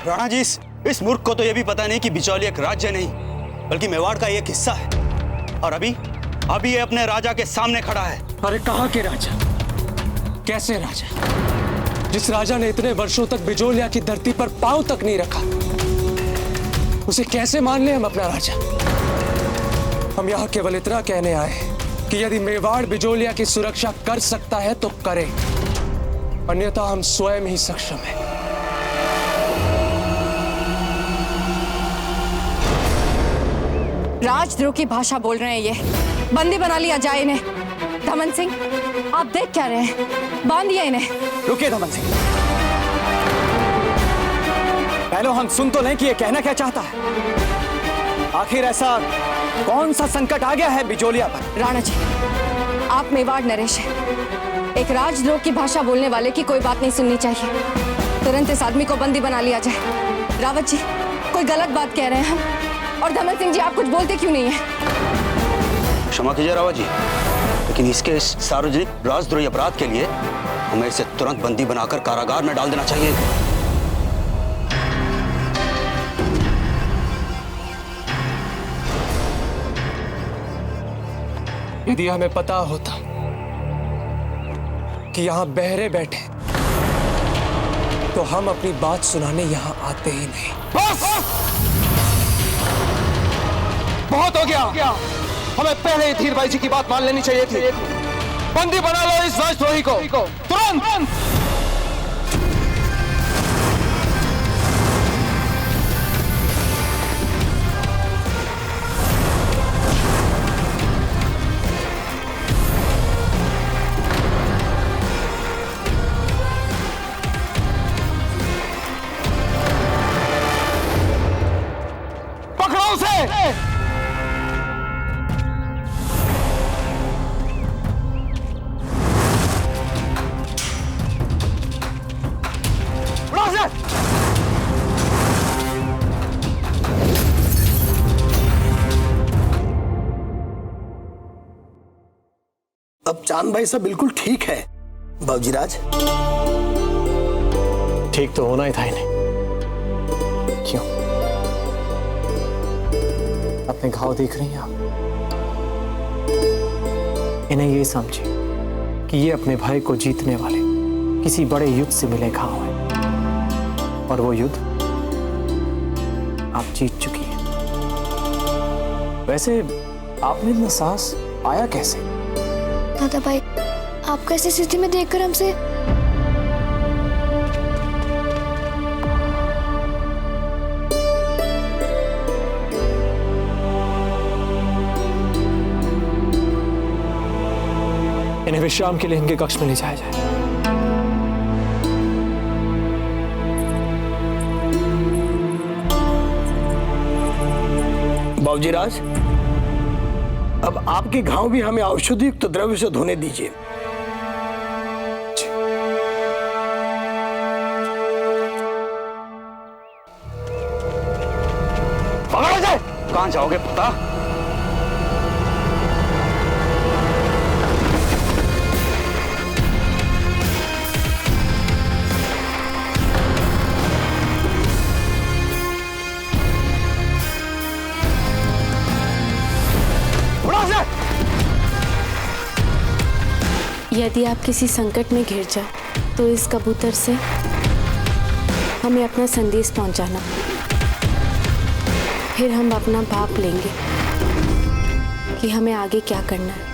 राणा जी, इस मूर्ख को तो यह भी पता नहीं कि बिचौली एक राज्य नहीं बल्कि मेवाड़ का एक हिस्सा है, और अभी ये अपने राजा के सामने खड़ा है। अरे कहाँ के राजा? कैसे राजा? जिस राजा ने इतने वर्षों तक बिजोलिया की धरती पर पांव तक नहीं रखा, उसे कैसे मान ले हम अपना राजा? हम यहाँ केवल इतना कहने आए कि यदि मेवाड़ बिजोलिया की सुरक्षा कर सकता है तो करे, अन्यथा हम स्वयं ही सक्षम हैं। राजद्रोह की भाषा बोल रहे हैं ये। बंदी बना लिया जाए इन्हें। धमन सिंह, आप देख क्या रहे हैं? बांधिए इन्हें। रुकिए धमन सिंह, पहले हम सुन तो लें कि ये कहना क्या चाहता है। आखिर ऐसा कौन सा संकट आ गया है बिजोलिया पर? राणा जी, आप मेवाड़ नरेश हैं। एक राजद्रोह की भाषा बोलने वाले की कोई बात नहीं सुननी चाहिए। तुरंत इस आदमी को बंदी बना लिया जाए। रावत जी, कोई गलत बात कह रहे हैं हम। और धमन सिंह जी, आप कुछ बोलते क्यों नहीं है? क्षमा कीजिए रावत जी, लेकिन इसके इस सार्वजनिक राजद्रोही अपराध के लिए हमें इसे तुरंत बंदी बनाकर कारागार में डाल देना चाहिए। यदि हमें पता होता कि यहाँ बहरे बैठे तो हम अपनी बात सुनाने यहाँ आते ही नहीं। बहुत हो गया, हमें पहले ही धीर भाई जी की बात मान लेनी चाहिए थी। बंदी बना लो इस राजद्रोही को तुरंत। पकड़ो उसे। अब चांद भाई सब बिल्कुल ठीक है बाबूजीराज। ठीक तो होना ही था इन्हें। क्यों? अपने घाव देख रही हैं आप? इन्हें ये समझिए कि ये अपने भाई को जीतने वाले किसी बड़े युद्ध से मिले घाव है, और वो युद्ध आप जीत चुकी हैं। वैसे आपने इतना साहस पाया कैसे? दादा भाई, आपको ऐसी स्थिति में देखकर हमसे इन्हें विश्राम के लिए इनके कक्ष में ले जाया जाए। बाबूजीराज, अब आपके घाव भी हमें औषधियुक्त द्रव्य से धोने दीजिए। पकड़ो जाए। कहां जाओगे पता? यदि आप किसी संकट में घिर जाए तो इस कबूतर से हमें अपना संदेश पहुंचाना, फिर हम अपना भाप लेंगे कि हमें आगे क्या करना है।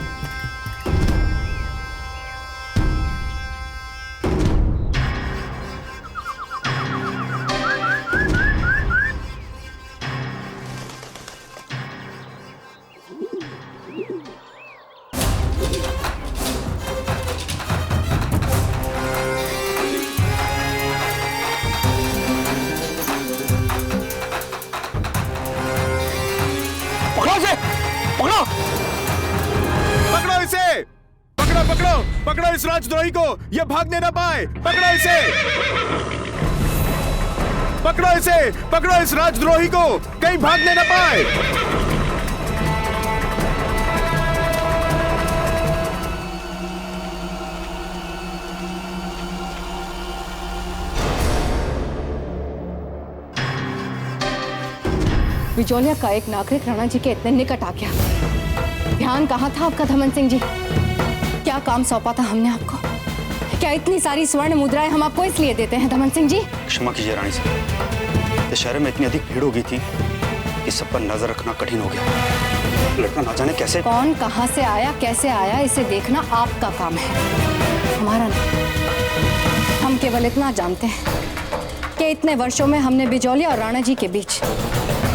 पकड़ो इसे! पकड़ो पकड़ो पकड़ो इस राजद्रोही को, ये भागने ना पाए। पकड़ो इसे! पकड़ो इसे! पकड़ो इस राजद्रोही को, कहीं भागने ना पाए। बिजोलिया का एक नागरिक राणा जी के इतने निकट आ गया। ध्यान कहाँ था आपका धमन सिंह जी? क्या काम सौंपा था हमने आपको? क्या इतनी सारी स्वर्ण मुद्राएं हम आपको इसलिए देते हैं धमन सिंह जी? क्षमा कीजिए रानी साहब, दशहरे में इतनी अधिक भीड़ हो गई थी कि सब पर नजर रखना कठिन हो गया। लड़का ना जाने कैसे कौन कहाँ से आया, कैसे आया, इसे देखना आपका काम है, हमारा नहीं। हम केवल इतना जानते हैं कि इतने वर्षों में हमने बिजोलिया और राणा जी के बीच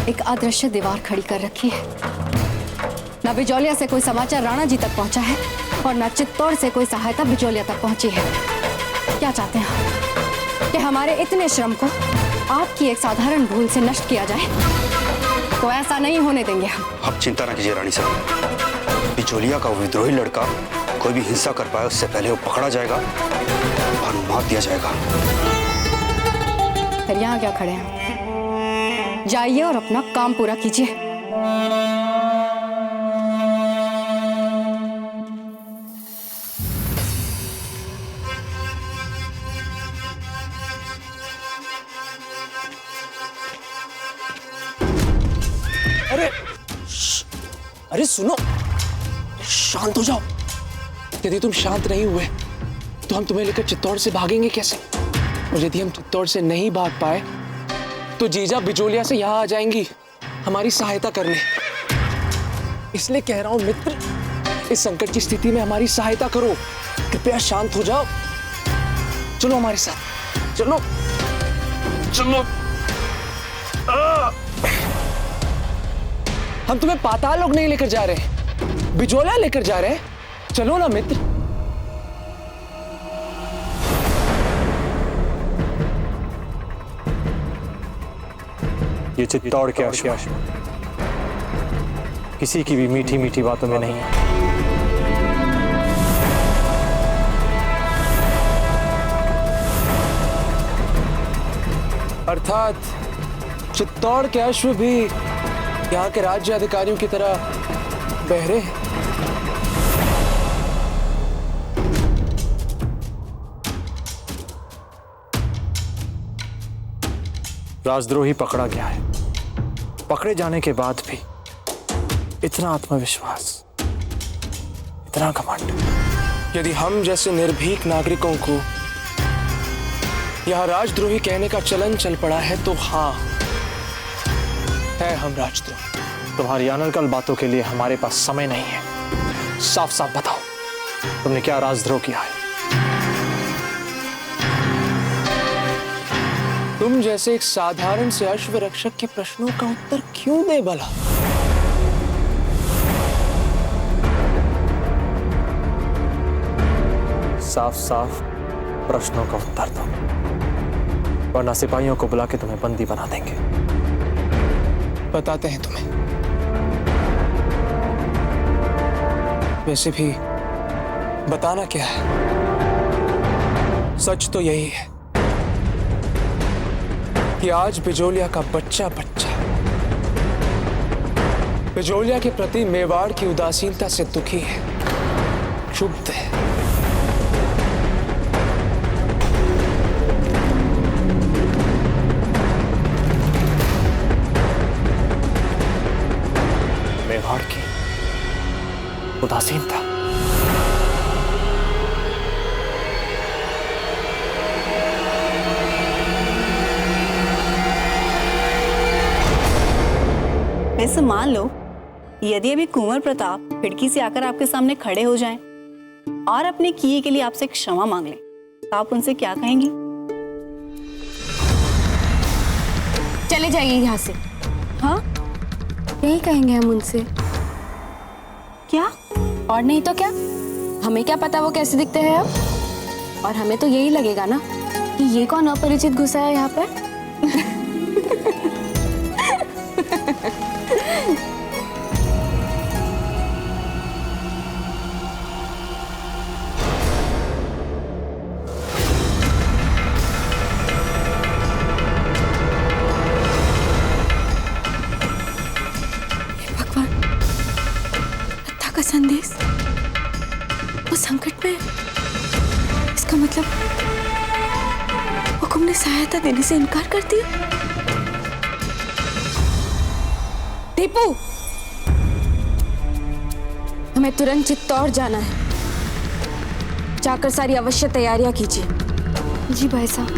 एक अदृश्य दीवार खड़ी कर रखी है। न बिजोलिया से कोई समाचार राणा जी तक पहुंचा है और न चित्तौड़ से कोई सहायता बिजोलिया तक पहुंची है। क्या चाहते हैं आप? कि हमारे इतने श्रम को आपकी एक साधारण भूल से नष्ट किया जाए? तो ऐसा नहीं होने देंगे हम। आप चिंता ना कीजिए रानी साहब, बिजोलिया का विद्रोही लड़का कोई भी हिंसा कर पाए उससे पहले वो पकड़ा जाएगा और मार दिया जाएगा। फिर यहाँ क्या खड़े हैं? जाइए और अपना काम पूरा कीजिए। अरे सुनो, शांत हो जाओ। यदि तुम शांत नहीं हुए तो हम तुम्हें लेकर चित्तौड़ से भागेंगे कैसे? और यदि हम चित्तौड़ से नहीं भाग पाए तो जीजा बिजोलिया से यहाँ आ जाएंगी हमारी सहायता करने। इसलिए कह रहा हूं मित्र, इस संकट की स्थिति में हमारी सहायता करो। कृपया शांत हो जाओ। चलो हमारे साथ, चलो चलो। हम तुम्हें पाताल लोक नहीं लेकर जा रहे, बिजोलिया लेकर जा रहे हैं। चलो ना मित्र। ये चित्तौड़ के अश्व किसी की भी मीठी मीठी बातों में नहीं है। अर्थात चित्तौड़ के अश्व भी यहाँ के राज्य अधिकारियों की तरह बहरे हैं। राजद्रोही पकड़ा गया है। पकड़े जाने के बाद भी इतना आत्मविश्वास, इतना घमंड। यदि हम जैसे निर्भीक नागरिकों को यहाँ राजद्रोही कहने का चलन चल पड़ा है तो हाँ, है हम राजद्रोही। तुम्हारी अनर्गल बातों के लिए हमारे पास समय नहीं है। साफ साफ बताओ, तुमने क्या राजद्रोह किया है? तुम जैसे एक साधारण से अश्व रक्षक के प्रश्नों का उत्तर क्यों दे भला? साफ साफ प्रश्नों का उत्तर दो, वरना सिपाहियों को बुला के तुम्हें बंदी बना देंगे। बताते हैं तुम्हें। वैसे भी बताना क्या है, सच तो यही है कि आज बिजोलिया का बच्चा बिजोलिया के प्रति मेवाड़ की उदासीनता से दुखी है, क्षुब्ध है। मेवाड़ की उदासीनता? वैसे मान लो यदि अभी कुंवर प्रताप खिड़की से आकर आपके सामने खड़े हो जाएं और अपने किए के लिए आपसे क्षमा मांग लें, तो आप उनसे क्या कहेंगी? चले जाइए यहाँ से। हाँ, यही कहेंगे हम उनसे। क्या? और नहीं तो क्या, हमें क्या पता वो कैसे दिखते हैं अब। और हमें तो यही लगेगा ना कि ये कौन अपरिचित घुसा है यहाँ पर। का संदेश वो संकट में, इसका मतलब हुकुम ने सहायता देने से इनकार कर दिया। दीपू, हमें तुरंत चित्तौड़ जाना है। जाकर सारी आवश्यक तैयारियां कीजिए। जी भाई साहब।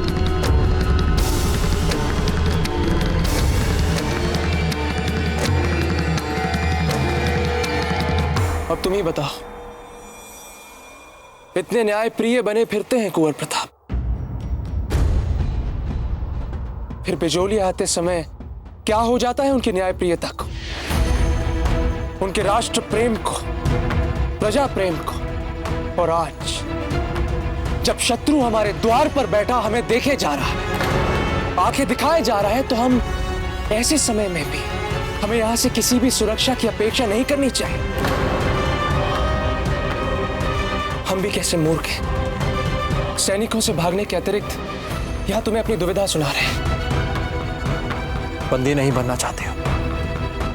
अब तुम ही बताओ, इतने न्याय प्रिय बने फिरते हैं कुंवर प्रताप, फिर बिजोलिया आते समय क्या हो जाता है उनकी न्याय प्रियता को, उनके राष्ट्र प्रेम को, प्रजा प्रेम को। और आज जब शत्रु हमारे द्वार पर बैठा हमें देखे जा रहा है, आंखें दिखाए जा रहा है, तो हम ऐसे समय में भी हमें यहां से किसी भी सुरक्षा की अपेक्षा नहीं करनी चाहिए। हम भी कैसे मूर्ख हैं, सैनिकों से भागने के अतिरिक्त यहां तुम्हें अपनी दुविधा सुना रहे हैं। बंदी नहीं बनना चाहते हो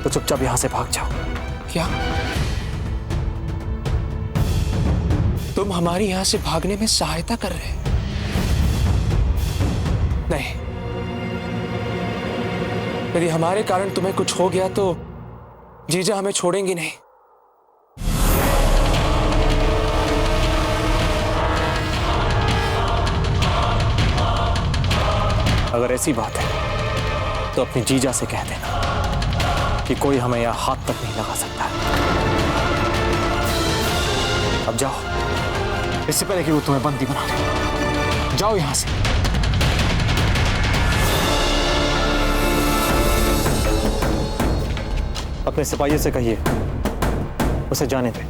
तो चुपचाप यहां से भाग जाओ। क्या तुम हमारी यहां से भागने में सहायता कर रहे हैं? नहीं, यदि हमारे कारण तुम्हें कुछ हो गया तो जीजा हमें छोड़ेंगी नहीं। अगर ऐसी बात है तो अपनी जीजा से कह देना कि कोई हमें यहां हाथ तक नहीं लगा सकता। अब जाओ, इससे पहले कि वो तुम्हें बंदी बना ले। जाओ यहां से। अपने सिपाहियों से कहिए उसे जाने दे।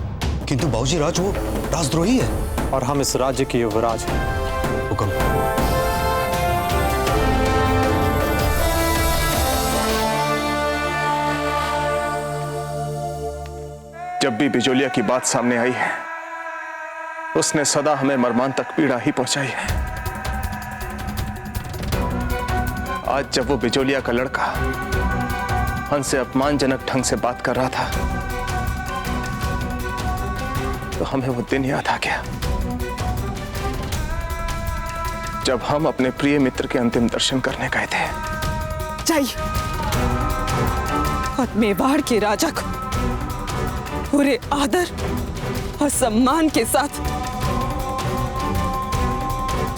किंतु बाबूजी, राज वो राजद्रोही है और हम इस राज्य के युवराज हैं। हुक्म। जब भी बिजोलिया की बात सामने आई है, उसने सदा हमें मर्मांतक पीड़ा ही पहुंचाई है। आज जब वो बिजोलिया का लड़का हमसे अपमानजनक ढंग से बात कर रहा था, तो हमें वो दिन याद आ गया जब हम अपने प्रिय मित्र के अंतिम दर्शन करने गए थे। जाइए और मेवाड़ के राजा को पूरे आदर और सम्मान के साथ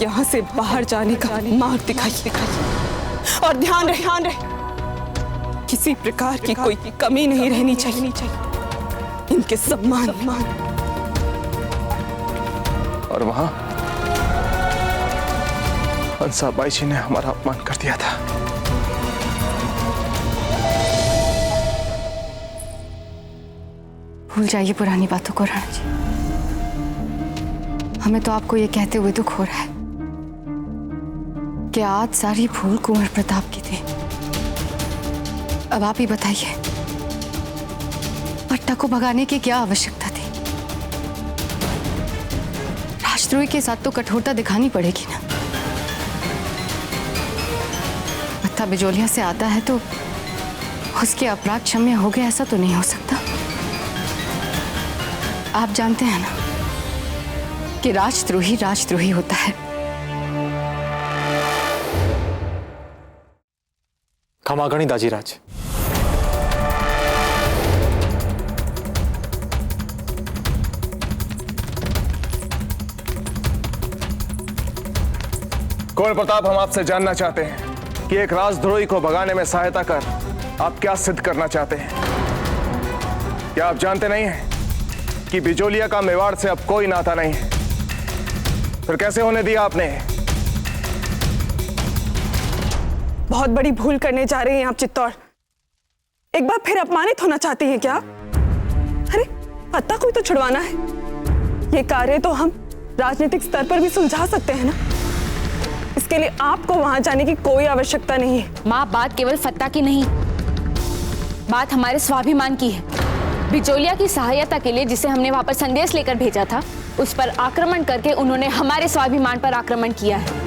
यहाँ से बाहर जाने का मार्ग दिखाइए। और ध्यान रहे किसी प्रकार की कोई कमी नहीं रहनी चाहिए इनके सम्मान। और वहां हंसाबाई जी ने हमारा अपमान कर दिया था। भूल जाइए पुरानी बातों को राणा जी। हमें तो आपको ये कहते हुए दुख हो रहा है कि आज सारी भूल कुंवर प्रताप की थी। अब आप ही बताइए, पट्टा को भगाने की क्या आवश्यकता थी? राजद्रोही के साथ तो कठोरता दिखानी पड़ेगी ना। पत्ता बिजोलिया से आता है तो उसके अपराध क्षम्य हो गए, ऐसा तो नहीं हो सकता। आप जानते हैं ना कि राजद्रोही राजद्रोही होता है। खमागणी दाजीराज। कुंवर प्रताप, हम आपसे जानना चाहते हैं कि एक राजद्रोही को भगाने में सहायता कर आप क्या सिद्ध करना चाहते हैं? क्या आप जानते नहीं हैं कि बिजोलिया का मेवाड़ से अब कोई नाता नहीं है? फिर कैसे होने दिया आपने? बहुत बड़ी भूल करने जा रहे हैं आप चित्तौड़। एक बार फिर अपमानित होना चाहती हैं क्या? अरे पत्ता कोई तो छुड़वाना है। ये कार्य तो हम राजनीतिक स्तर पर भी सुलझा सकते हैं ना। इसके लिए आपको वहां जाने की कोई आवश्यकता नहीं है। माँ, बात केवल फत्ता की नहीं, बात हमारे स्वाभिमान की है। बिजोलिया की सहायता के लिए जिसे हमने वहां पर संदेश लेकर भेजा था, उस पर आक्रमण करके उन्होंने हमारे स्वाभिमान पर आक्रमण किया है।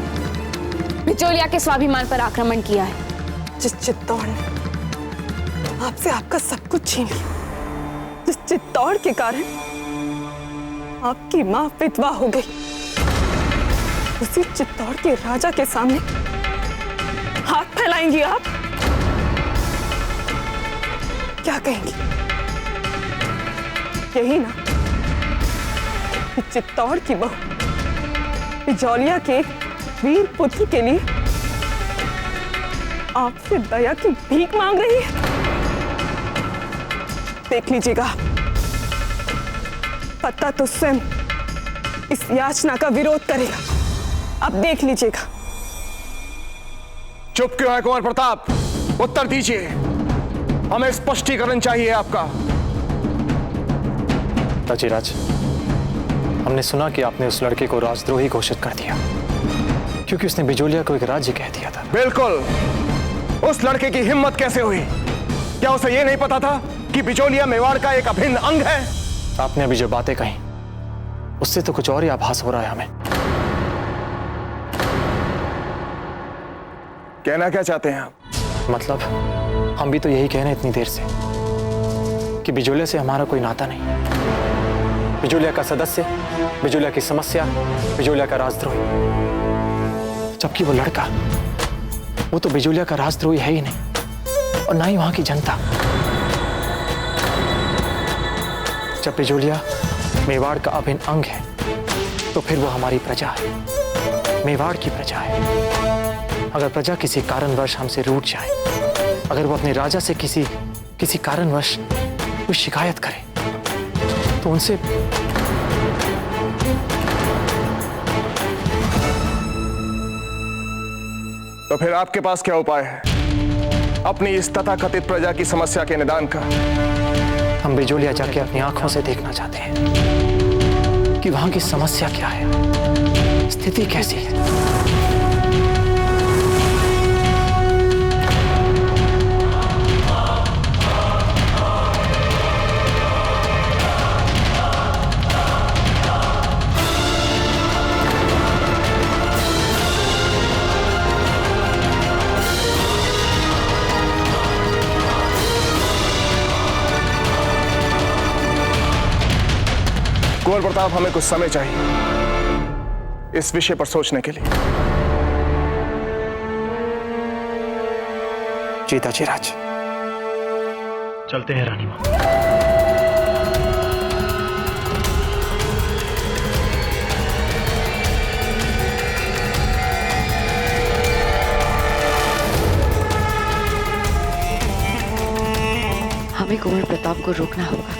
बिजोलिया के स्वाभिमान पर आक्रमण किया है। जिस चित्तौड़ ने आपसे आपका सब कुछ छीन लिया, जिस चित्तौड़ के कारण आपकी मां विधवा हो गई, उसी चित्तौड़ के राजा के सामने हाथ फैलाएंगी आप? क्या कहेंगी? यही ना कि चित्तौड़ की बहू बिजौलिया के वीर पुत्र के लिए आपसे दया की भीख मांग रही है। देख लीजिएगा, पता तो स्वयं इस याचना का विरोध करेगा। अब देख लीजिएगा। चुप क्यों है कुंवर प्रताप? उत्तर दीजिए, हमें स्पष्टीकरण चाहिए आपका। ताजीराज, हमने सुना कि आपने उस लड़के को राजद्रोही घोषित कर दिया क्योंकि उसने बिजोलिया को एक राज्य कह दिया था। बिल्कुल। उस लड़के की हिम्मत कैसे हुई? क्या उसे यह नहीं पता था कि बिजोलिया मेवाड़ का एक अभिन्न अंग है? आपने अभी जो बातें कही उससे तो कुछ और ही आभास हो रहा है हमें। कहना क्या चाहते हैं आप? मतलब हम भी तो यही कह रहे हैं इतनी देर से कि बिजोलिया से हमारा कोई नाता नहीं। बिजोलिया का सदस्य, बिजोलिया की समस्या, बिजोलिया का राजद्रोही, जबकि वो लड़का, वो तो बिजोलिया का राजद्रोही है ही नहीं और ना ही वहां की जनता। जब बिजोलिया मेवाड़ का अभिन्न अंग है तो फिर वो हमारी प्रजा है, मेवाड़ की प्रजा है। अगर प्रजा किसी कारणवश हमसे रूठ जाए, अगर वो अपने राजा से किसी कारणवश कोई शिकायत करे तो उनसे तो फिर आपके पास क्या उपाय है अपनी इस तथाकथित प्रजा की समस्या के निदान का? हम बिजोलिया जाके अपनी आंखों से देखना चाहते हैं कि वहां की समस्या क्या है, स्थिति कैसी है। कुंवर प्रताप, हमें कुछ समय चाहिए इस विषय पर सोचने के लिए। जी ताजीराज। चलते हैं रानी मां। हमें कुंवर प्रताप को रोकना होगा,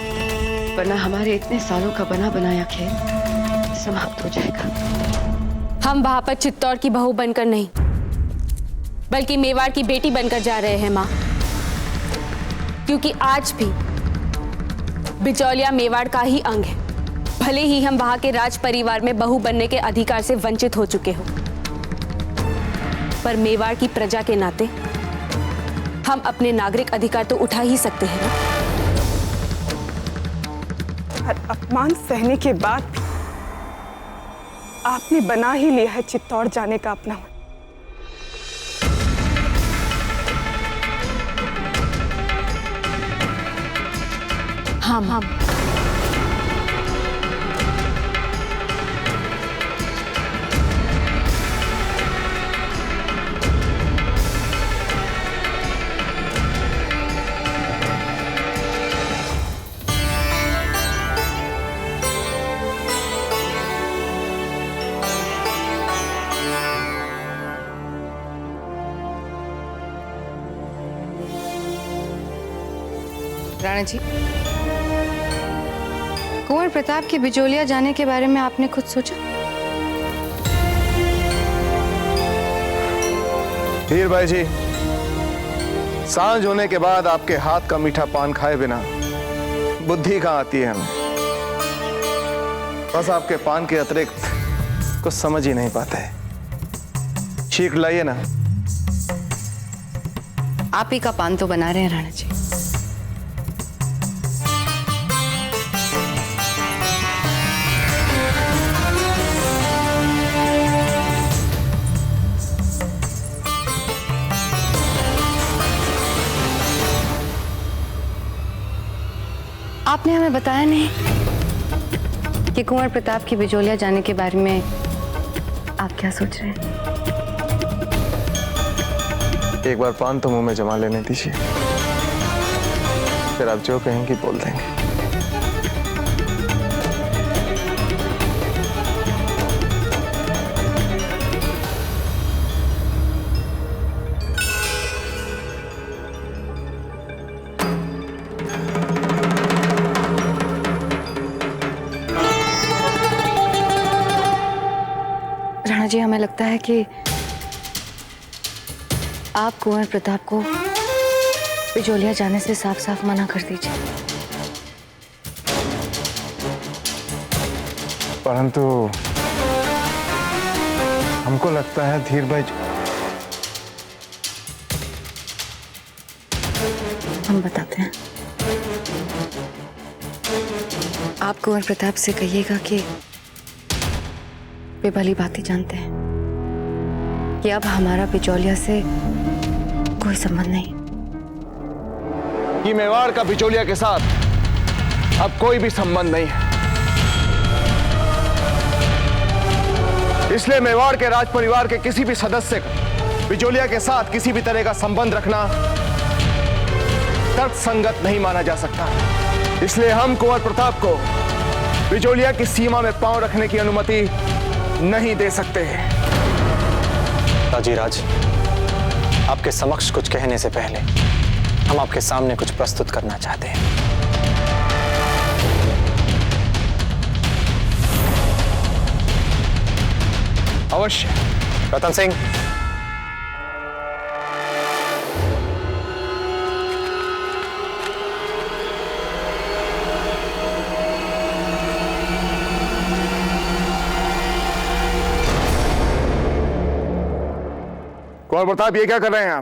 वरना हमारे इतने सालों का बना बनाया खेल समाप्त हो जाएगा। हम वहां पर चित्तौड़ की बहू बनकर नहीं, बल्कि मेवाड़ की बेटी बनकर जा रहे हैं मां, क्योंकि आज भी बिजौलिया मेवाड़ का ही अंग है। भले ही हम वहां के राज परिवार में बहू बनने के अधिकार से वंचित हो चुके हो, पर मेवाड़ की प्रजा के नाते हम अपने नागरिक अधिकार तो उठा ही सकते हैं ना। और अपमान सहने के बाद भी आपने बना ही लिया है चित्तौड़ जाने का अपना मन। हम राणा जी, कुंवर प्रताप के बिजोलिया जाने के बारे में आपने खुद सोचा? हीर भाई जी, सांझ होने के बाद आपके हाथ का मीठा पान खाए बिना बुद्धि कहां आती है हमें। बस आपके पान के अतिरिक्त कुछ समझ ही नहीं पाते। चीख लाइए ना। आप ही का पान तो बना रहे हैं राणा जी। आपने हमें बताया नहीं कि कुंवर प्रताप की बिजोलिया जाने के बारे में आप क्या सोच रहे हैं? एक बार पान तो मुंह में जमा लेने दीजिए। फिर आप जो कहेंगी बोल देंगे। राणा जी, हमें लगता है कि आप कुंवर प्रताप को बिजोलिया जाने से साफ साफ मना कर दीजिए। परंतु हमको लगता है धीर भाई, हम बताते हैं। आप कुंवर प्रताप से कहिएगा कि वे भली बात ही जानते हैं कि अब हमारा बिचौलिया से कोई संबंध नहीं। कि मेवाड़ का बिचौलिया के साथ अब कोई भी संबंध नहीं है, इसलिए मेवाड़ के राज परिवार के किसी भी सदस्य का बिचौलिया के साथ किसी भी तरह का संबंध रखना तर्कसंगत नहीं माना जा सकता। इसलिए हम कुंवर प्रताप को बिचौलिया की सीमा में पांव रखने की अनुमति नहीं दे सकते हैं। ताजीराज, आपके समक्ष कुछ कहने से पहले हम आपके सामने कुछ प्रस्तुत करना चाहते हैं। अवश्य। रतन सिंह, कुंवर प्रताप, ये क्या कर रहे हैं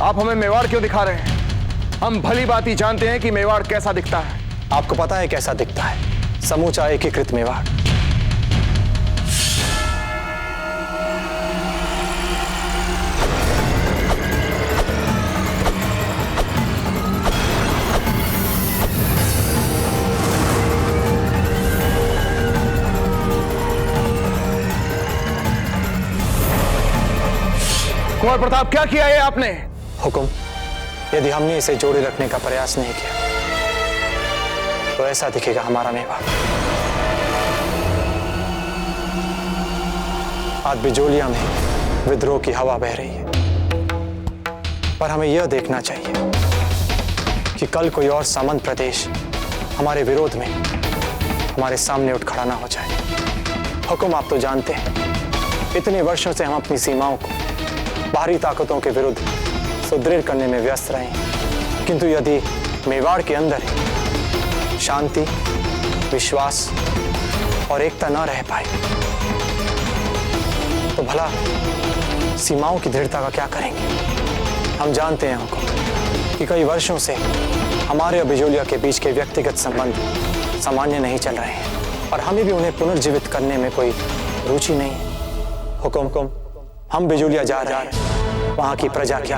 आप हमें मेवाड़ क्यों दिखा रहे हैं? हम भली बात ही जानते हैं कि मेवाड़ कैसा दिखता है। आपको पता है कैसा दिखता है? समूचा एकीकृत मेवाड़। कुंवर प्रताप, क्या किया है आपने? हुकुम, यदि हमने इसे जोड़े रखने का प्रयास नहीं किया तो ऐसा दिखेगा हमारा मेवाड़। आज बिजोलिया में विद्रोह की हवा बह रही है, पर हमें यह देखना चाहिए कि कल कोई और सामंत प्रदेश हमारे विरोध में हमारे सामने उठ खड़ा ना हो जाए। हुकुम, आप तो जानते हैं इतने वर्षों से हम अपनी सीमाओं को बाहरी ताकतों के विरुद्ध सुदृढ़ करने में व्यस्त रहे हैं, किंतु यदि मेवाड़ के अंदर शांति, विश्वास और एकता न रह पाए तो भला सीमाओं की दृढ़ता का क्या करेंगे? हम जानते हैं हुकुम कि कई वर्षों से हमारे और बिजोलिया के बीच के व्यक्तिगत संबंध सामान्य नहीं चल रहे हैं और हमें भी उन्हें पुनर्जीवित करने में कोई रुचि नहीं है। हुकुम, हम बिजोलिया जा रहे हैं वहां की प्रजा की,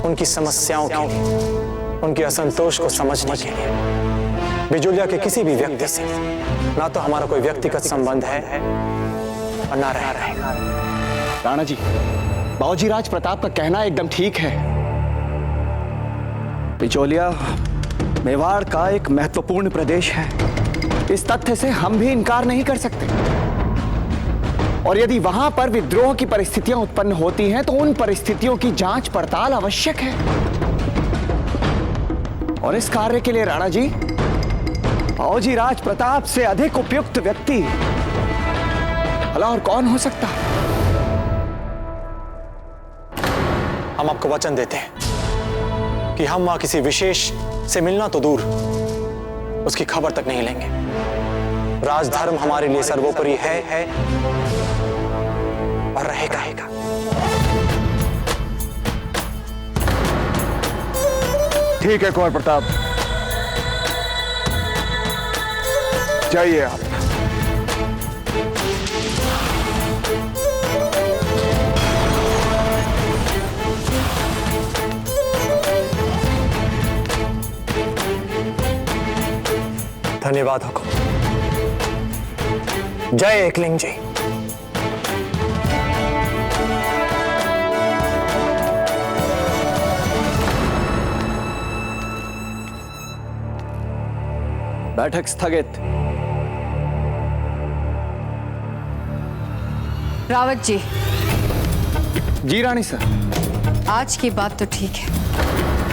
उनकी समस्याओं के लिए, उनके असंतोष को समझने के लिए। बिजोलिया के किसी भी व्यक्ति से ना तो हमारा कोई व्यक्तिगत संबंध है और ना रहेगा। राणा जी, बाबूजी राज प्रताप का कहना एकदम ठीक है। बिचौलिया मेवाड़ का एक महत्वपूर्ण प्रदेश है, इस तथ्य से हम भी इनकार नहीं कर सकते। और यदि वहां पर विद्रोह की परिस्थितियां उत्पन्न होती हैं तो उन परिस्थितियों की जांच पड़ताल आवश्यक है। और इस कार्य के लिए राणा जी, बाबूजी राज प्रताप से अधिक उपयुक्त व्यक्ति भला और कौन हो सकता? हम आपको वचन देते हैं कि हम वहां किसी विशेष से मिलना तो दूर, उसकी खबर तक नहीं लेंगे। राजधर्म हमारे लिए सर्वोपरि है और रहेगा। ठीक है कुंवर प्रताप, जाइए आप। धन्यवाद हुकुम। जय एकलिंग जी। बैठक स्थगित। रावत जी, जी रानी सर। आज की बात तो ठीक है,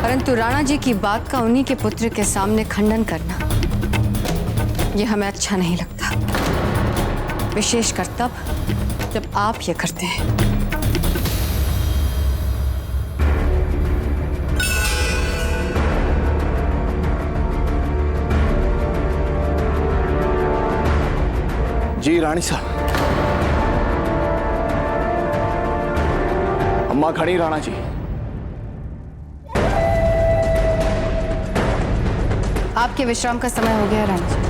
परंतु राणा जी की बात का उन्हीं के पुत्र के सामने खंडन करना यह हमें अच्छा नहीं लगता, विशेषकर तब जब आप ये करते हैं। जी रानी साहब। अम्मा खड़ी राणा जी। आपके विश्राम का समय हो गया राणा जी।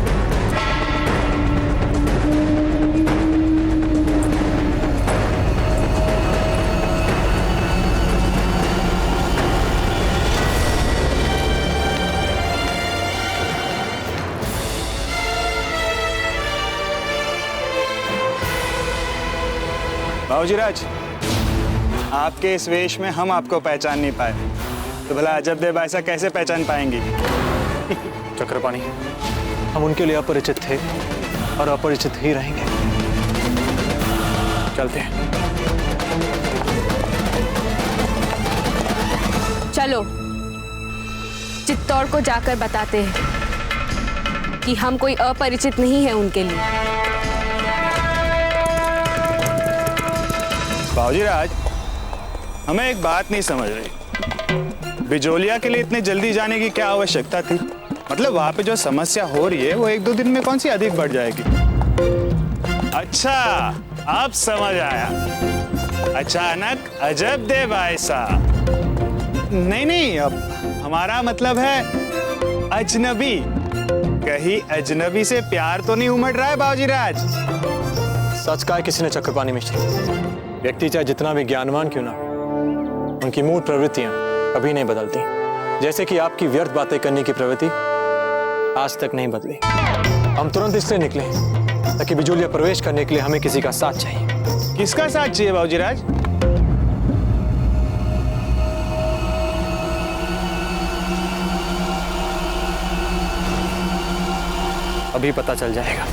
बाबूजीराज, आपके इस वेश में हम आपको पहचान नहीं पाए, तो भला अजब देव ऐसा कैसे पहचान पाएंगी? चक्रपाणी, हम उनके लिए अपरिचित थे और अपरिचित ही रहेंगे। चलते हैं। चलो चित्तौड़ को जाकर बताते हैं कि हम कोई अपरिचित नहीं है उनके लिए। बाबूजीराज, हमें एक बात नहीं समझ रही, बिजोलिया के लिए इतने जल्दी जाने की क्या आवश्यकता थी? मतलब वहां पे जो समस्या हो रही है वो 1-2 दिन में कौन सी अधिक बढ़ जाएगी? अच्छा, अब समझ आया। अचानक अजब देव ऐसा। नहीं, अब हमारा मतलब है अजनबी। कहीं अजनबी से प्यार तो नहीं उमड़ रहा है बाबूजीराज? सच कहा है किसी ने चक्रपाणी मिश्र। व्यक्ति चाहे जितना भी ज्ञानवान क्यों ना, उनकी मूल प्रवृत्तियां कभी नहीं बदलती। जैसे कि आपकी व्यर्थ बातें करने की प्रवृत्ति आज तक नहीं बदली। हम तुरंत इसलिए निकले ताकि बिजोलिया प्रवेश करने के लिए हमें किसी का साथ चाहिए। किसका साथ चाहिए बाबूजीराज? अभी पता चल जाएगा।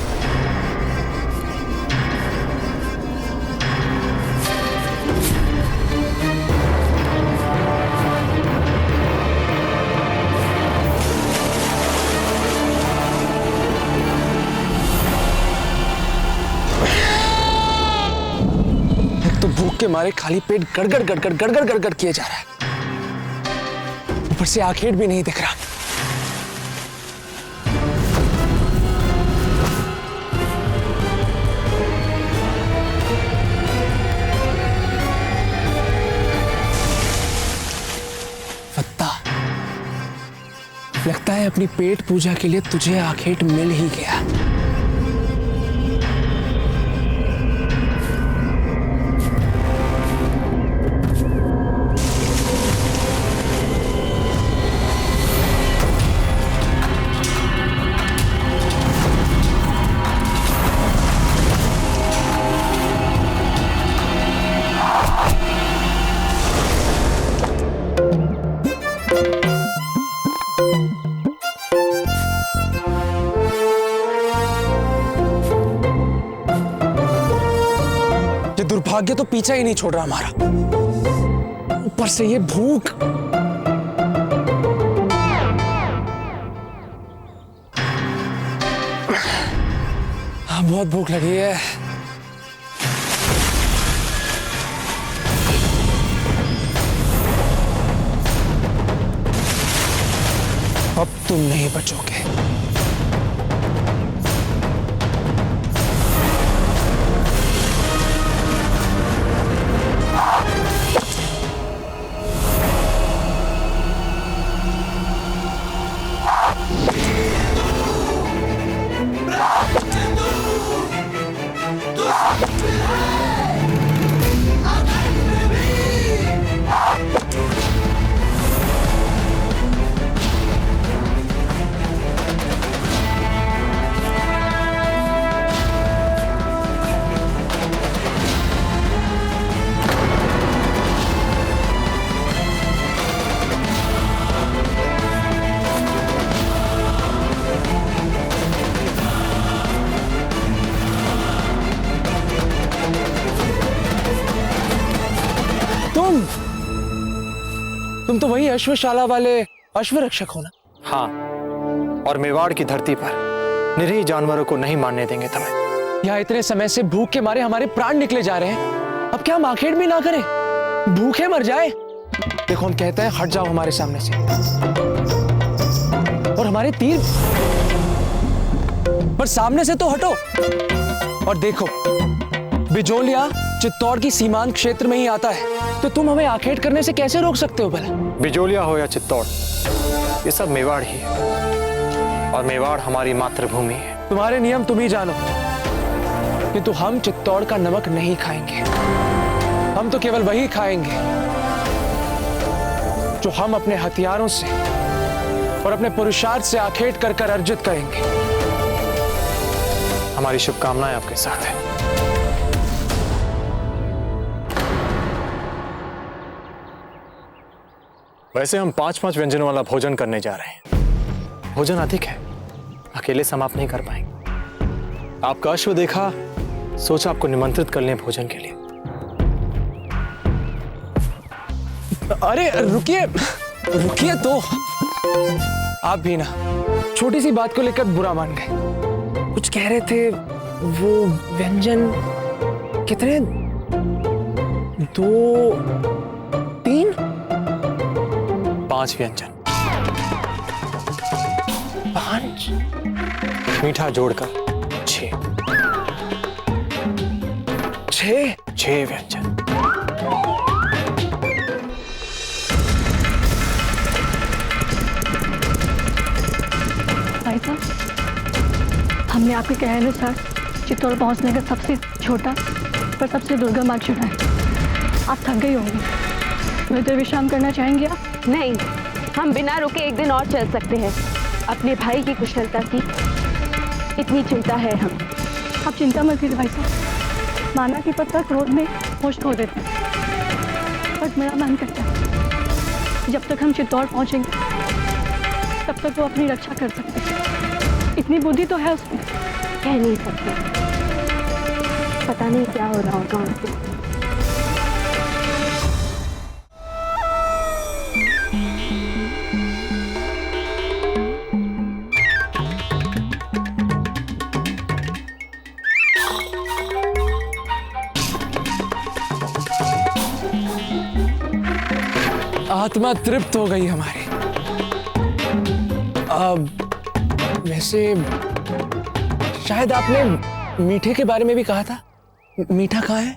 तो भूख के मारे खाली पेट गड़गड़ गड़गड़ गड़गड़ गड़गड़ किए जा रहा है, ऊपर से आखेट भी नहीं दिख रहा। फत्ता, लगता है अपनी पेट पूजा के लिए तुझे आखेट मिल ही गया। दुर्भाग्य तो पीछा ही नहीं छोड़ रहा हमारा, ऊपर से ये भूख। हाँ, बहुत भूख लगी है। अब तुम नहीं बचोगे। तुम तो वही अश्वशाला वाले अश्वरक्षक हो ना? हाँ, और मेवाड़ की धरती पर निरीह जानवरों को नहीं मारने देंगे तुम्हें। यहाँ इतने समय से भूख के मारे हमारे प्राण निकले जा रहे हैं, अब क्या हम आखेट भी ना करें, भूखे मर जाए? देखो हम कहते हैं हट जाओ हमारे सामने से, और हमारे तीर पर सामने से तो हटो। और देखो बिजोलिया चित्तौड़ की सीमांत क्षेत्र में ही आता है, तो तुम हमें आखेट करने से कैसे रोक सकते हो भला? बिजोलिया हो या चित्तौड़, ये सब मेवाड़ ही है, और मेवाड़ हमारी मातृभूमि है। तुम्हारे नियम तुम ही जानो, किंतु हम चित्तौड़ का नमक नहीं खाएंगे। हम तो केवल वही खाएंगे जो हम अपने हथियारों से और अपने पुरुषार्थ से आखेट कर कर अर्जित करेंगे। हमारी शुभकामनाएं आपके साथ है। वैसे हम 5-5 व्यंजनों वाला भोजन करने जा रहे हैं। भोजन अधिक है, अकेले समाप्त नहीं कर पाएंगे। आपका अश्व देखा, सोचा आपको निमंत्रित कर लें भोजन के लिए। अरे रुकिए रुकिए, तो आप भी ना छोटी सी बात को लेकर बुरा मान गए। कुछ कह रहे थे, वो व्यंजन कितने? 2, 3, 5 व्यंजन। 5? मीठा जोड़कर 6। 6 व्यंजन। भाई साहब, हमने आपके कहे अनुसार चित्तौड़ पहुंचने का सबसे छोटा पर सबसे दुर्गम मार्ग चुना है। आप थक गई होंगी, थोड़ी देर विश्राम करना चाहेंगे आप? नहीं, हम बिना रुके एक दिन और चल सकते हैं। अपने भाई की कुशलता की इतनी चिंता है हम। आप चिंता मत कीजिए भाई साहब, माना कि पत्ता क्रोध में होश खो देते हैं, बट मेरा मन करता है जब तक हम चित्तौड़ पहुंचेंगे तब तक वो अपनी रक्षा कर सकते हैं। इतनी बुद्धि तो है उसमें। कह नहीं सकते, पता नहीं क्या हो रहा होगा उनको। आत्मा तृप्त हो गई हमारी। वैसे शायद आपने मीठे के बारे में भी कहा था। मीठा कहाँ है?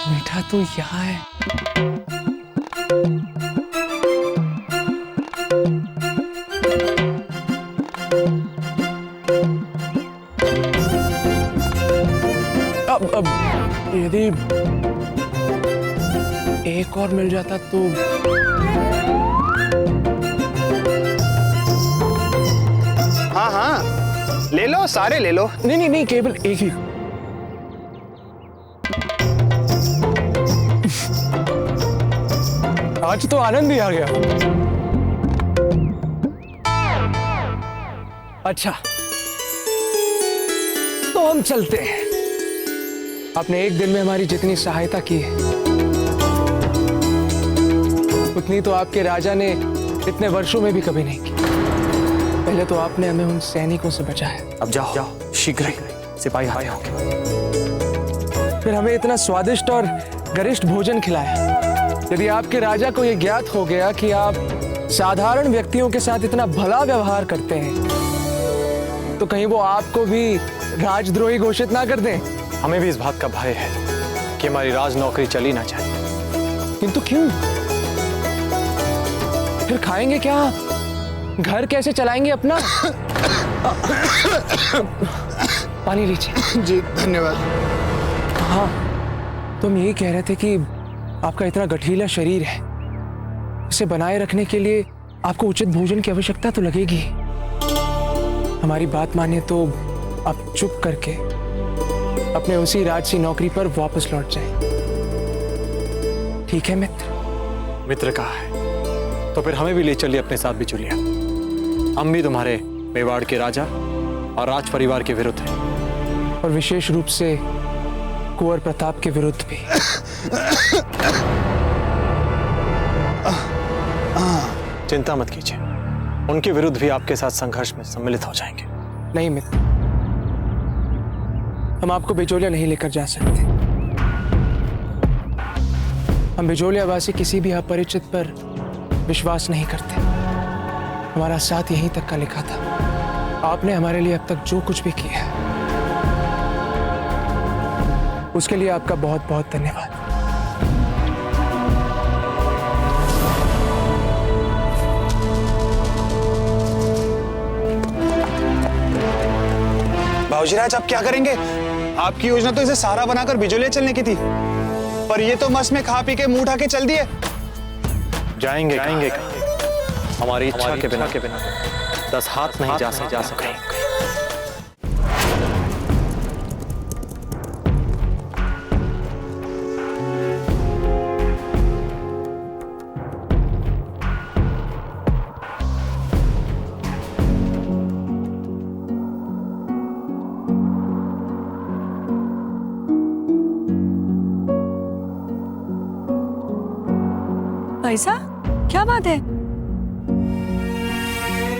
मीठा तो यहाँ है। अब यदि एक और मिल जाता तो। हाँ हाँ, ले लो, सारे ले लो। नहीं नहीं, केवल एक ही। आज तो आनंद ही आ गया। अच्छा, तो हम चलते हैं। आपने एक दिन में हमारी जितनी सहायता की है, उतनी तो आपके राजा ने इतने वर्षों में भी कभी नहीं की। पहले तो आपने हमें उन सैनिकों से बचाया। अब जाओ जाओ शीघ्र ही, सिपाही हाय होंगे। फिर हमें इतना स्वादिष्ट और गरिष्ठ भोजन खिलाया। यदि आपके राजा को यह ज्ञात हो गया कि आप साधारण व्यक्तियों के साथ इतना भला व्यवहार करते हैं, तो कहीं वो आपको भी राजद्रोही घोषित ना कर दें। हमें भी इस बात का भय है कि हमारी राज नौकरी चली ना जाए। किंतु क्यों? फिर खाएंगे क्या? घर कैसे चलाएंगे अपना? पानी लीजिए। जी धन्यवाद। हाँ, तुम यही कह रहे थे कि आपका इतना गठीला शरीर है, इसे बनाए रखने के लिए आपको उचित भोजन की आवश्यकता तो लगेगी। हमारी बात मानिए तो आप चुप करके अपने उसी राजसी नौकरी पर वापस लौट जाएं। ठीक है मित्र? मित्र कहा है तो फिर हमें भी ले चलिए अपने साथ बिचौलिया। हम भी तुम्हारे मेवाड़ के राजा और राज परिवार के विरुद्ध हैं। और विशेष रूप से कुंवर प्रताप के विरुद्ध भी। चिंता मत कीजिए, उनके विरुद्ध भी आपके साथ संघर्ष में सम्मिलित हो जाएंगे। नहीं मित्र, हम आपको बिजोलिया नहीं लेकर जा सकते। हम बिजोलियावासी किसी भी अपरिचित पर विश्वास नहीं करते। हमारा साथ यहीं तक का लिखा था। आपने हमारे लिए अब तक जो कुछ भी किया है उसके लिए आपका बहुत बहुत धन्यवाद। बाबूजीराज, आप क्या करेंगे? आपकी योजना तो इसे सहारा बनाकर बिजोलिया चलने की थी, पर ये तो मस्त में खा पी के मुंह उठा के चल दिए। जाएंगे हमारी इच्छा के बिना 10 हाथ नहीं जा सकते। ऐसा क्या बात है?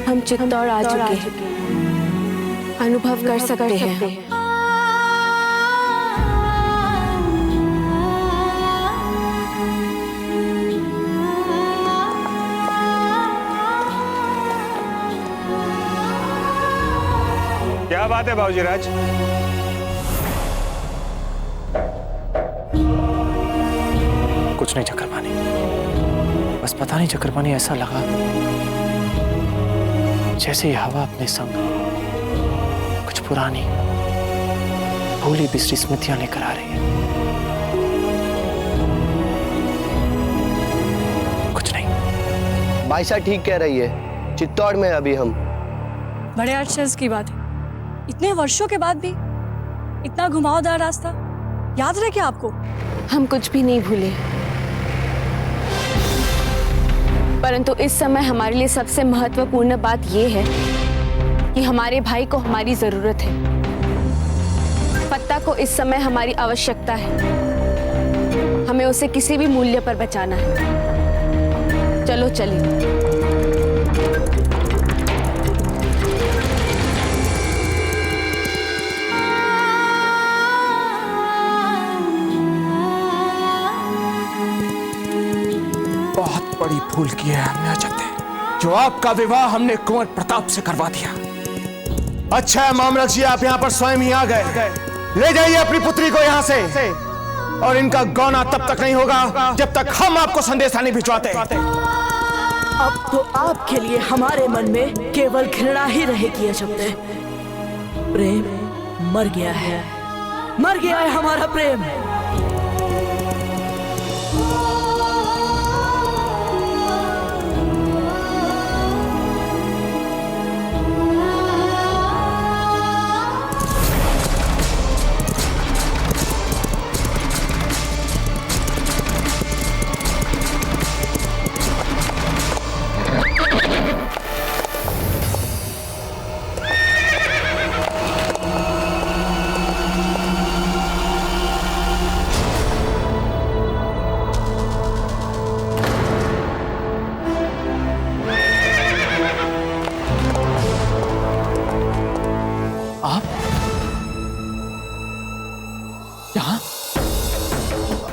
हम चित्तौड़ आ चुके हैं, अनुभव कर सकते हैं। क्या बात है बाबूजीराज? कुछ नहीं चक्रपाणी, बस पता नहीं चक्रपाणी, ऐसा लगा जैसे ये हवा अपने संग कुछ पुरानी भूली बिसरी स्मृतियां लेकर आ रही है। कुछ नहीं। भाई साहब ठीक कह रही है, चित्तौड़ में अभी हम। बड़े आश्चर्य की बात है, इतने वर्षों के बाद भी इतना घुमावदार रास्ता याद रहे क्या आपको? हम कुछ भी नहीं भूले, परंतु इस समय हमारे लिए सबसे महत्वपूर्ण बात यह है कि हमारे भाई को हमारी जरूरत है। पत्ता को इस समय हमारी आवश्यकता है। हमें उसे किसी भी मूल्य पर बचाना है। चलो चलिए। बहुत बड़ी भूल की है हमने अजय, जो आपका विवाह हमने कुंवर प्रताप से करवा दिया। अच्छा है मामलक जी, आप यहाँ पर स्वयं ही आ गए। ले जाइए अपनी पुत्री को यहाँ से, और इनका गौना तब तक नहीं होगा जब तक हम आपको संदेशा नहीं भिजवाते। अब तो आपके लिए हमारे मन में केवल घृणा ही रहेगी अजय। प्रेम मर गया है, मर गया है हमारा प्रेम।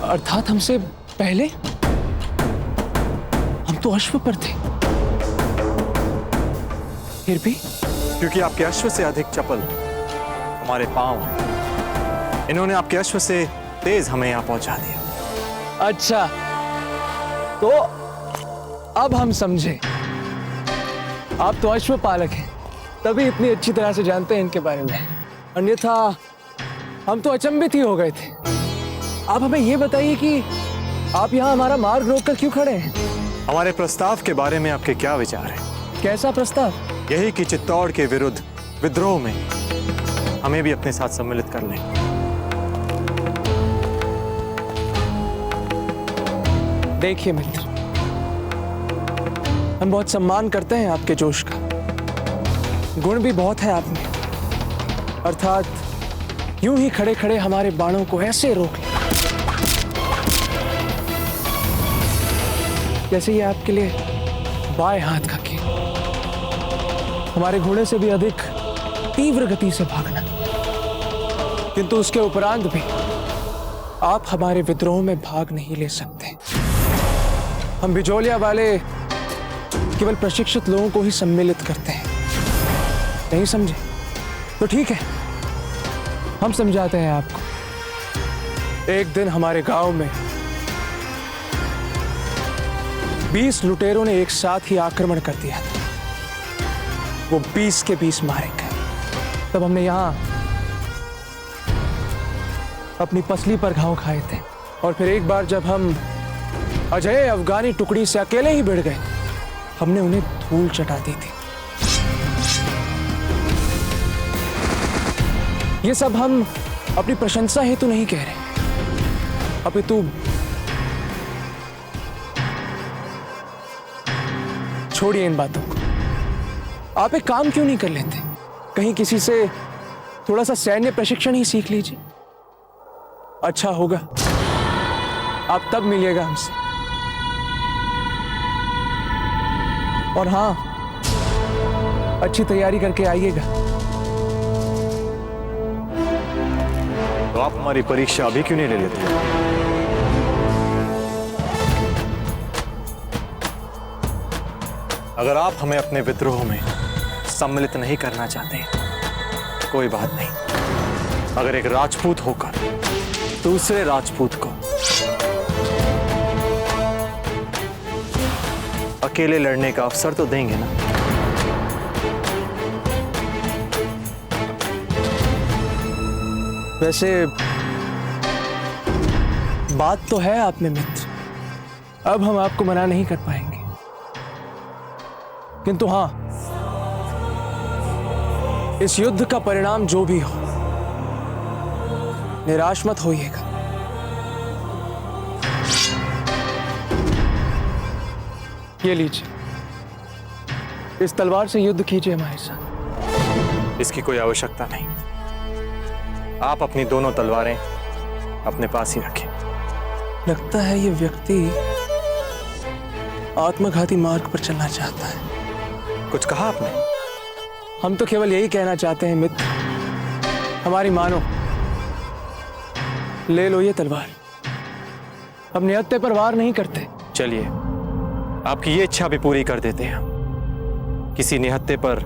अर्थात हमसे पहले? हम तो अश्व पर थे। फिर भी? क्योंकि आपके अश्व से अधिक चपल हमारे पांव हैं। इन्होंने आपके अश्व से तेज हमें यहाँ पहुंचा दिया। अच्छा, तो अब हम समझे। आप तो अश्व पालक हैं, तभी इतनी अच्छी तरह से जानते हैं इनके बारे में। अन्यथा हम तो अचंभित ही हो गए थे। आप हमें ये बताइए कि आप यहाँ हमारा मार्ग रोककर क्यों खड़े हैं? हमारे प्रस्ताव के बारे में आपके क्या विचार हैं? कैसा प्रस्ताव? यही कि चित्तौड़ के विरुद्ध विद्रोह में हमें भी अपने साथ सम्मिलित कर लें। देखिए मित्र, हम बहुत सम्मान करते हैं आपके जोश का। गुण भी बहुत है आप में, अर्थात यूं ही खड़े खड़े हमारे बाणों को ऐसे रोक लिया जैसे ये आपके लिए बाएं हाथ का खेल, हमारे घोड़े से भी अधिक तीव्र गति से भागना। किंतु उसके उपरांत भी आप हमारे विद्रोह में भाग नहीं ले सकते। हम बिजोलिया वाले केवल प्रशिक्षित लोगों को ही सम्मिलित करते हैं, नहीं समझे? तो ठीक है, हम समझाते हैं आपको। एक दिन हमारे गांव में 20 लुटेरों ने एक साथ ही आक्रमण कर दिया था। वो 20 के 20 मारे गए। तब हमने यहां अपनी पसली पर घाव खाए थे। और फिर एक बार जब हम अजय अफगानी टुकड़ी से अकेले ही भिड़ गए, हमने उन्हें धूल चटा दी थी। ये सब हम अपनी प्रशंसा हेतु नहीं कह रहे, अपितु छोड़िए इन बातों को। आप एक काम क्यों नहीं कर लेते? कहीं किसी से थोड़ा सा सैन्य प्रशिक्षण ही सीख लीजिए, अच्छा होगा। आप तब मिलिएगा हमसे। और हां, अच्छी तैयारी करके आइएगा। तो आप हमारी परीक्षा अभी क्यों नहीं ले लेते? अगर आप हमें अपने विद्रोह में सम्मिलित नहीं करना चाहते, कोई बात नहीं। अगर एक राजपूत होकर दूसरे राजपूत को अकेले लड़ने का अवसर तो देंगे ना? वैसे बात तो है आप में मित्र, अब हम आपको मना नहीं कर पाएंगे। किंतु हां, इस युद्ध का परिणाम जो भी हो, निराश मत होइएगा। ये लीजिए, इस तलवार से युद्ध कीजिए हमारे साथ। इसकी कोई आवश्यकता नहीं। आप अपनी दोनों तलवारें अपने पास ही रखें। लगता है ये व्यक्ति आत्मघाती मार्ग पर चलना चाहता है। कुछ कहा आपने? हम तो केवल यही कहना चाहते हैं मित्र, हमारी मानो, ले लो ये तलवार। हम निहत्थे पर वार नहीं करते। चलिए, आपकी ये इच्छा भी पूरी कर देते हैं। किसी निहत्थे पर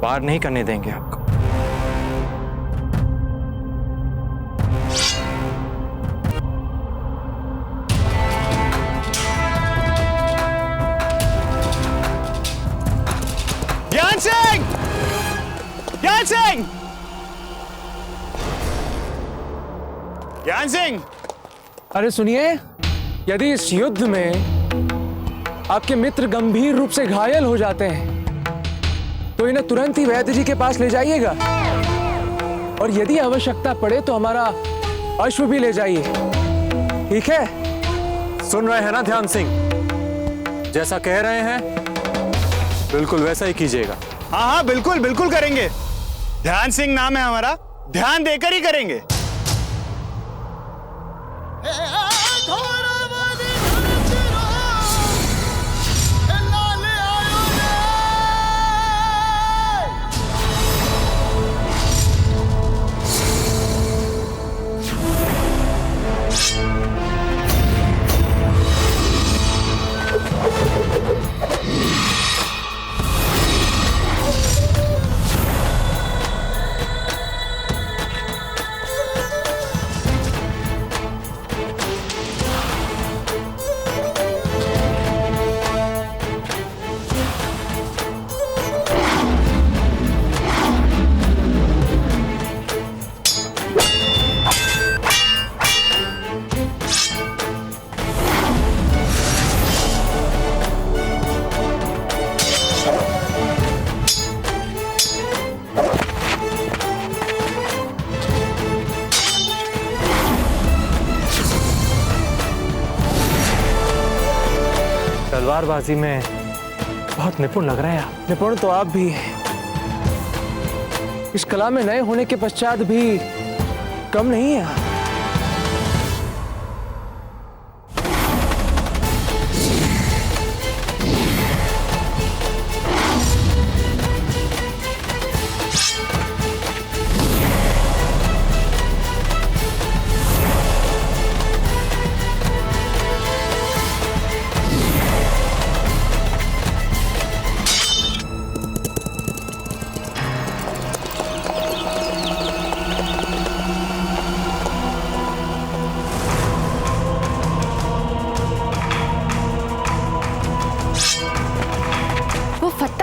वार नहीं करने देंगे आपको। ज्ञान सिंह! ज्ञान सिंह! ज्ञान सिंह! अरे सुनिए, यदि इस युद्ध में आपके मित्र गंभीर रूप से घायल हो जाते हैं तो इन्हें तुरंत ही वैद्य जी के पास ले जाइएगा। और यदि आवश्यकता पड़े तो हमारा अश्व भी ले जाइए, ठीक है? सुन रहे हैं ना ध्यान सिंह? जैसा कह रहे हैं बिल्कुल वैसा ही कीजिएगा। हाँ हाँ, बिल्कुल बिल्कुल करेंगे। ध्यान सिंह नाम है हमारा, ध्यान देकर ही करेंगे। तलवारबाजी में बहुत निपुण लग रहे हैं आप। निपुण तो आप भी हैं। इस कला में नए होने के पश्चात भी कम नहीं है।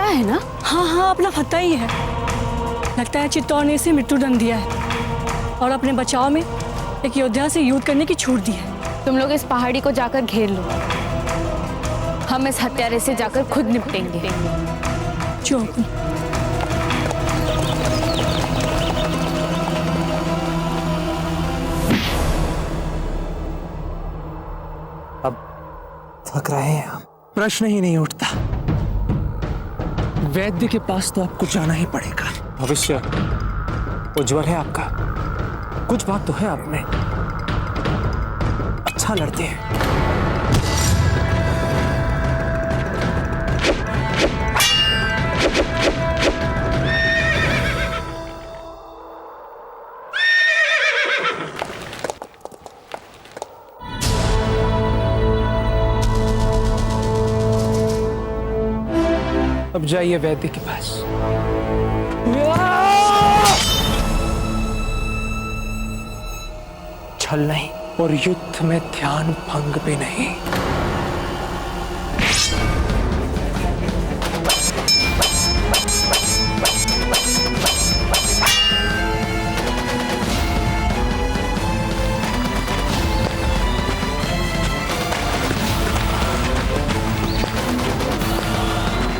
है ना? हाँ हाँ, अपना फत्ता ही है। लगता है चित्तौड़ ने इसे मृत्युदंड दिया है और अपने बचाव में एक योद्धा से युद्ध करने की छूट दी है। तुम लोग इस पहाड़ी को जाकर घेर लो, हम इस हत्यारे से जाकर खुद निपटेंगे। जो अब थक रहे हैं हम, प्रश्न ही नहीं उठता। वैद्य के पास तो आपको जाना ही पड़ेगा। भविष्य उज्जवल है आपका, कुछ बात तो है आप में, अच्छा लड़ते हैं। अब जाइए वैद्य के पास। छल नहीं और युद्ध में ध्यान भंग भी नहीं।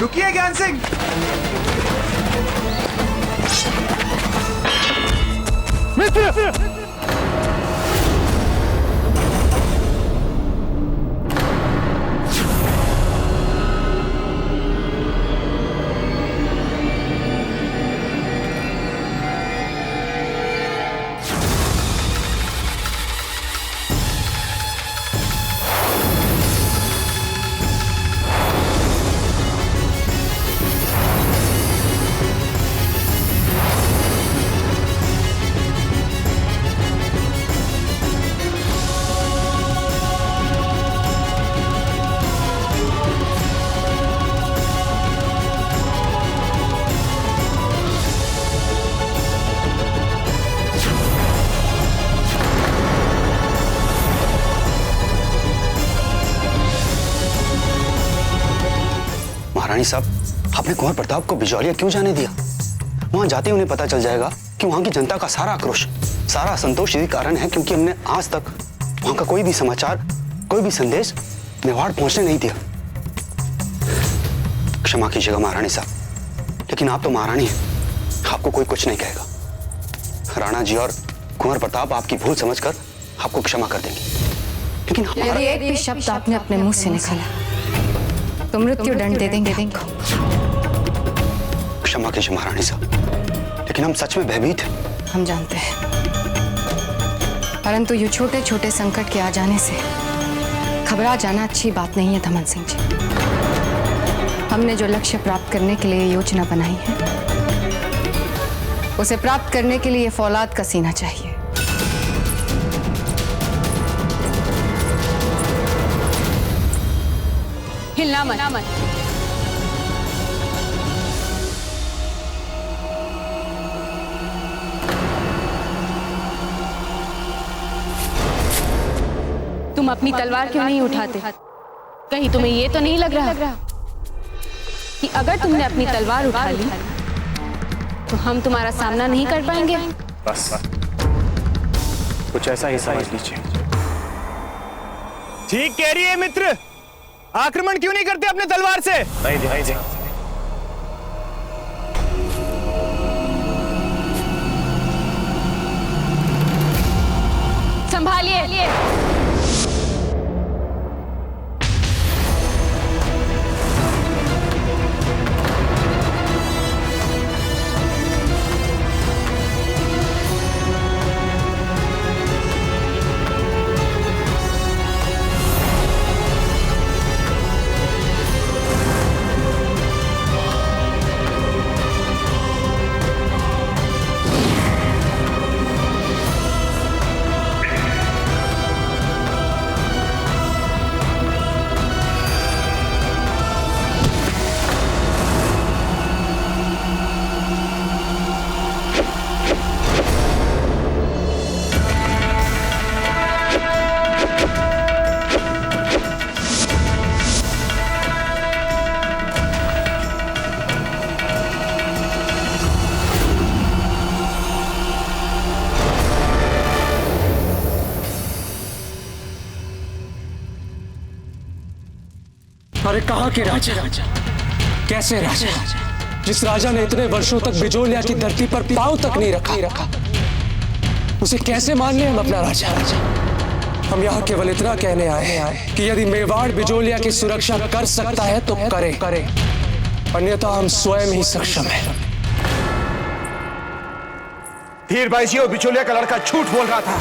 रुकिए ज्ञान सिंह। मित्र! महारानी साहब, आपने कुंवर प्रताप को बिजौलिया क्यों जाने दिया? वहां जाते ही उन्हें पता चल जाएगा कि वहां की जनता का सारा आक्रोश, सारा असंतोष यही कारण है क्योंकि हमने आज तक वहां का कोई भी समाचार, कोई भी संदेश मेवाड़ पहुंचने नहीं दिया। क्षमा कीजिएगा महारानी साहब, लेकिन आप तो महारानी हैं, आपको कोई कुछ नहीं कहेगा। राणा जी और कुंवर प्रताप आपकी भूल समझकर आपको क्षमा कर देंगे, लेकिन यदि एक भी शब्द आपने अपने मुंह से निकाला तो मृत्यु दंड दे देंगे आपको। क्षमा कीजिए महारानी साहब, लेकिन हम सच में भयभीत हैं। हम जानते हैं, परंतु ये छोटे छोटे संकट के आ जाने से घबरा जाना अच्छी बात नहीं है धमन सिंह जी। हमने जो लक्ष्य प्राप्त करने के लिए योजना बनाई है, उसे प्राप्त करने के लिए फौलाद का सीना चाहिए। हिलना मत। तुम अपनी तलवार क्यों नहीं उठाते? कहीं तुम्हें ये तो नहीं लग रहा कि अगर तुमने अपनी तलवार उठा ली तो हम तुम्हारा सामना नहीं कर पाएंगे? बस कुछ ऐसा ही समझ लीजिए। ठीक कह रही है मित्र, आक्रमण क्यों नहीं करते अपने तलवार से? नहीं। संभालिए। अरे कहाँ के राजा? कैसे राजा? जिस राजा ने इतने वर्षों तक बिजोलिया की धरती पर पांव तक नहीं रखा, उसे कैसे मान ले हम अपना राजा? हम यहाँ केवल इतना कहने आए हैं कि यदि मेवाड़ बिजोलिया की सुरक्षा कर सकता है तो करे, अन्यथा हम स्वयं ही सक्षम हैं। धीर भाई जी, वो बिचौलिया का लड़का झूठ बोल रहा था।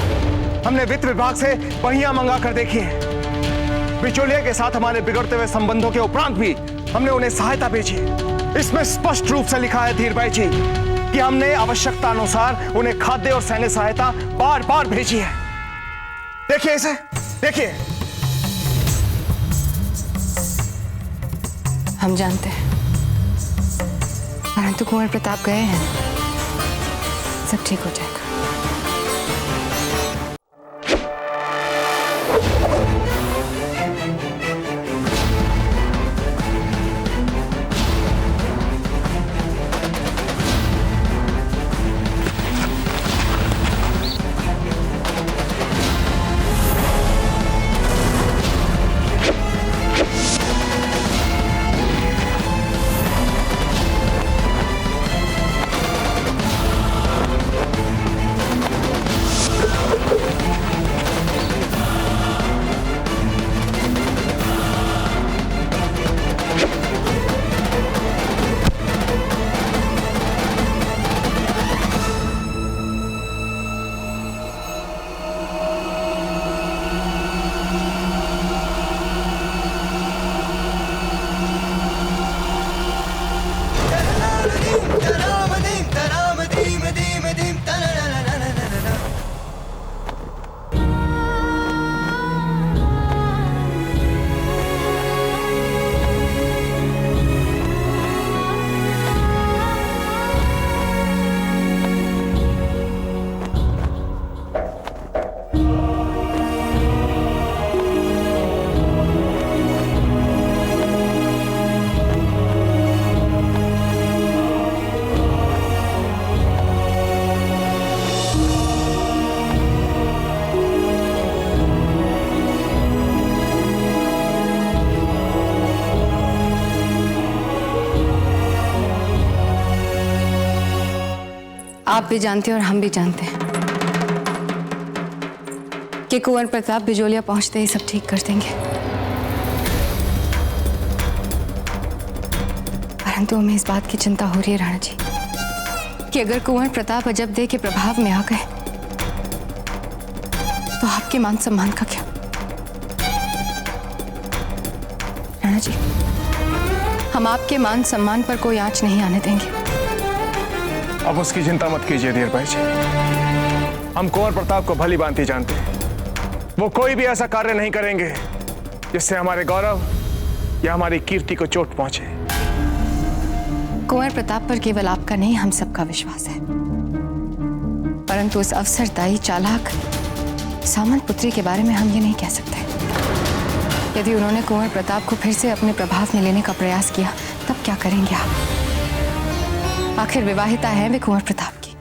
हमने वित्त विभाग से पहिया मंगा कर देखी है। बिचौलिया के साथ हमारे बिगड़ते हुए संबंधों के उपरांत भी हमने उन्हें सहायता भेजी। इसमें स्पष्ट रूप से लिखा है धीर भाई जी कि हमने आवश्यकता अनुसार उन्हें खाद्य और सैन्य सहायता बार बार भेजी है। देखिए इसे, देखिए। हम जानते हैं, परंतु कुंवर प्रताप गए हैं, सब ठीक हो जाएगा। आप भी जानते हैं और हम भी जानते हैं कि कुंवर प्रताप बिजोलिया पहुंचते ही सब ठीक कर देंगे, परंतु हमें इस बात की चिंता हो रही है राणा जी कि अगर कुंवर प्रताप अजबदेह के प्रभाव में आ गए तो आपके मान सम्मान का क्या? राणा जी, हम आपके मान सम्मान पर कोई आंच नहीं आने देंगे। अब उसकी चिंता मत कीजिए धीर भाई जी। हम कुंवर प्रताप को भली भांति जानते हैं। वो कोई भी ऐसा कार्य नहीं करेंगे जिससे हमारे गौरव या हमारी कीर्ति को चोट पहुंचे। कुंवर प्रताप पर केवल आपका नहीं, हम सबका विश्वास है, परंतु इस अवसरदायी चालाक सामंत पुत्री के बारे में हम ये नहीं कह सकते। यदि उन्होंने कुंवर प्रताप को फिर से अपने प्रभाव में लेने का प्रयास किया तब क्या करेंगे आप? आखिर विवाहिता है वे कुंवर प्रताप की।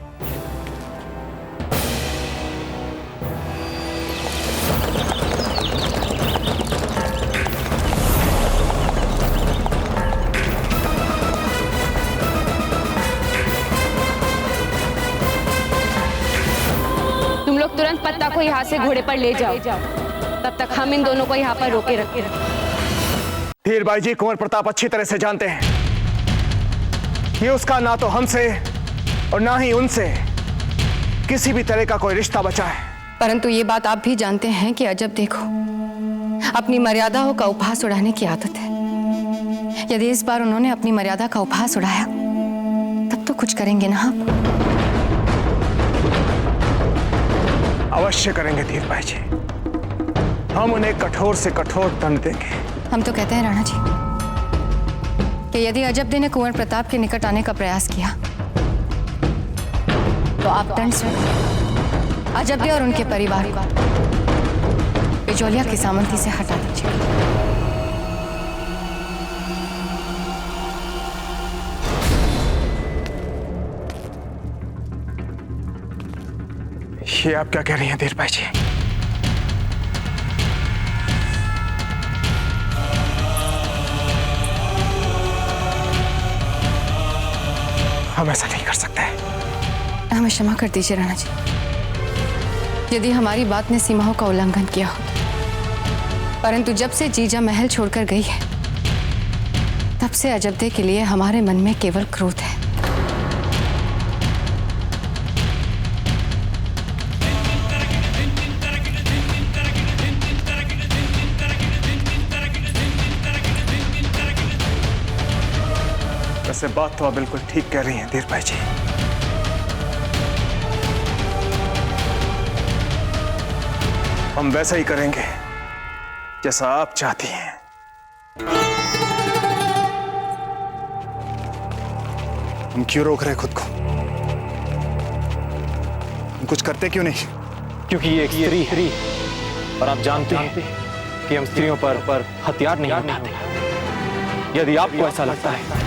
तुम लोग तुरंत पत्ता को यहाँ से घोड़े पर ले जाओ, तब तक हम इन दोनों को यहाँ पर रोके रखे। धीर भाई जी कुंवर प्रताप अच्छी तरह से जानते हैं कि उसका ना तो हमसे और ना ही उनसे किसी भी तरह का कोई रिश्ता बचा है। परंतु ये बात आप भी जानते हैं कि अजब देखो अपनी मर्यादाओं का उपहास उड़ाने की आदत है। यदि इस बार उन्होंने अपनी मर्यादा का उपहास उड़ाया तब तो कुछ करेंगे ना आप? अवश्य करेंगे धीर भाई जी। हम उन्हें कठोर से कठोर दंड देंगे। हम तो कहते हैं राणा जी कि यदि अजबदेह ने कुंवर प्रताप के निकट आने का प्रयास किया तो आप दंड स्वयं अजबदेह और उनके परिवार को बिजोलिया की सामंती से हटा दीजिए। ये आप क्या कह रही हैं धीर भाई जी? हम ऐसा नहीं कर सकते। हमें क्षमा कर दीजिए राणा जी, यदि हमारी बात ने सीमाओं का उल्लंघन किया हो, परंतु जब से जीजा महल छोड़कर गई है, तब से अजब्दे के लिए हमारे मन में केवल क्रोध है। वैसे बात तो आप बिल्कुल ठीक कह रही हैं धीर भाई जी। हम वैसा ही करेंगे जैसा आप चाहती हैं। हम क्यों रोक रहे हैं खुद को? हम कुछ करते क्यों नहीं? क्योंकि ये एक स्त्री है और आप जानते हैं कि हम स्त्रियों पर हथियार नहीं उठाते। यदि आपको ऐसा लगता है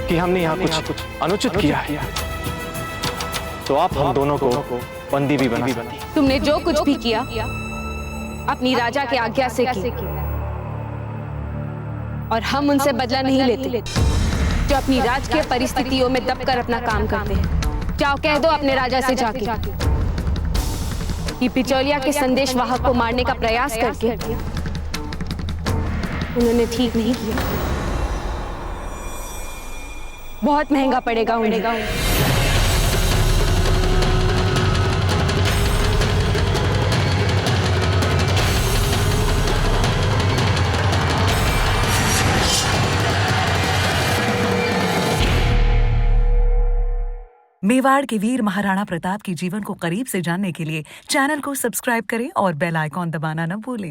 कि हमने यहाँ कुछ अनुचित किया है, तो आप हम दोनों को बंदी भी बना सकती हैं। तुमने जो कुछ भी किया अपनी राजा के आज्ञा से किया, और हम उनसे बदला नहीं लेते जो अपनी राजकीय परिस्थितियों में दबकर अपना काम करते हैं। जाओ कह दो अपने राजा से जाके कि बिचौलिया के संदेश वाहक को मारने का प्रयास करके उन्होंने ठीक नहीं किया। बहुत महंगा पड़ेगा उन्हें। मेवाड़ के वीर महाराणा प्रताप के जीवन को करीब से जानने के लिए चैनल को सब्सक्राइब करें और बेल आइकॉन दबाना न भूलें।